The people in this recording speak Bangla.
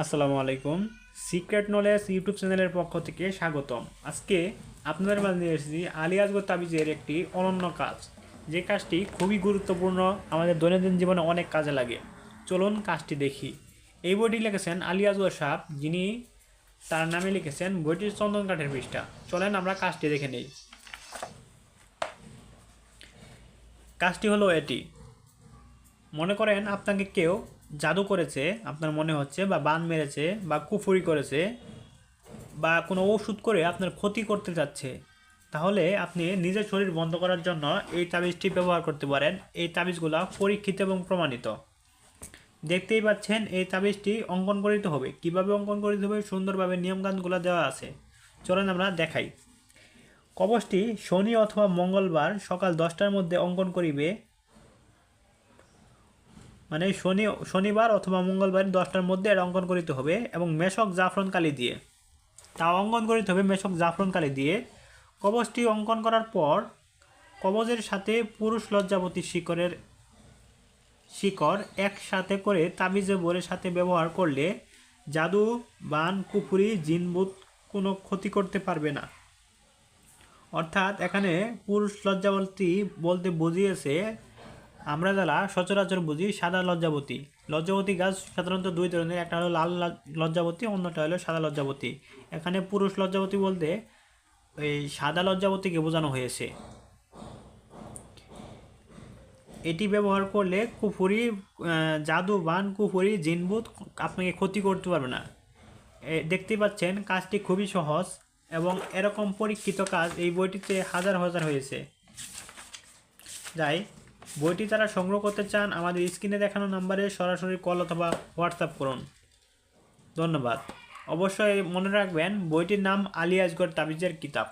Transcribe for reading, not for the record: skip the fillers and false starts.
আসসালামু আলাইকুম। সিক্রেট নলেজ ইউটিউব চ্যানেলের পক্ষ থেকে স্বাগতম। আজকে আপনাদের মাঝে নিয়ে এসেছি আলী আসগর তাবিজের একটি অনন্য কাজ, যে কাজটি খুবই গুরুত্বপূর্ণ, আমাদের দৈনন্দিন জীবনে অনেক কাজে লাগে। চলুন কাজটি দেখি। এই বইটি লিখেছেন আলী আসগর সাহেব, যিনি তার নামে লিখেছেন বইটির চন্দন কাঠের পৃষ্ঠা। চলেন আমরা কাজটি দেখে নেই। কাজটি হলো এটি। মনে করেন আপনাকে কেউ জাদু করেছে, আপনার মনে হচ্ছে, বা বান মেরেছে, বা কুফুরি করেছে, বা কোনো ওষুধ করে আপনার ক্ষতি করতে যাচ্ছে। তাহলে আপনি নিজের শরীর বন্ধ করার জন্য এই তাবিজটি ব্যবহার করতে পারেন। এই তাবিজগুলো পরীক্ষিত এবং প্রমাণিত। দেখতেই পাচ্ছেন এই তাবিজটি অঙ্কন করিতে হবে। কিভাবে অঙ্কন করিতে হবে, সুন্দরভাবে নিয়মকানুনগুলো দেওয়া আছে। চলেন আমরা দেখাই। কবচটি শনি অথবা মঙ্গলবার সকাল 10টার মধ্যে অঙ্কন করিবে, মানে শনিবার অথবা মঙ্গলবার 10টার মধ্যে এটা অঙ্কন করিতে হবে, এবং মেশক জাফরান কালি দিয়ে তা অঙ্কন করিতে হবে। মেশক জাফরান কালি দিয়ে কবচটি অঙ্কন করার পর কবচের সাথে পুরুষ লজ্জাবতী শিকড় একসাথে করে তাবিজে বোরের সাথে ব্যবহার করলে জাদু, বান, কুফুরি, জিনবুত কোনো ক্ষতি করতে পারবে না। অর্থাৎ এখানে পুরুষ লজ্জাবতী বলতে বুঝিয়েছে, আমরা যারা সচরাচর বুঝি সাদা লজ্জাবতী। লজ্জাবতী গাছ সাধারণত দুই ধরনের, একটা হলো লাল লজ্জাবতী, অন্যটা হলো সাদা লজ্জাবতী। এখানে পুরুষ লজ্জাবতী বলতে এই সাদা লজ্জাবতীকে বোঝানো হয়েছে। এটি ব্যবহার করলে কুফুরি, জাদু, বান, কুফুরি, জিনবুত আপনাকে ক্ষতি করতে পারবে না। দেখতেই পাচ্ছেন কাজটি খুবই সহজ, এবং এরকম পরীক্ষিত কাজ এই বইটিতে হাজার হাজার হয়েছে। যাই, বইটি যারা সংগ্রহ করতে চান আমাদের স্ক্রিনে দেখানো নাম্বারে সরাসরি কল অথবা হোয়াটসঅ্যাপ করুন। ধন্যবাদ। অবশ্যই মনে রাখবেন বইটির নাম আলী আসগর তাবিজের কিতাব।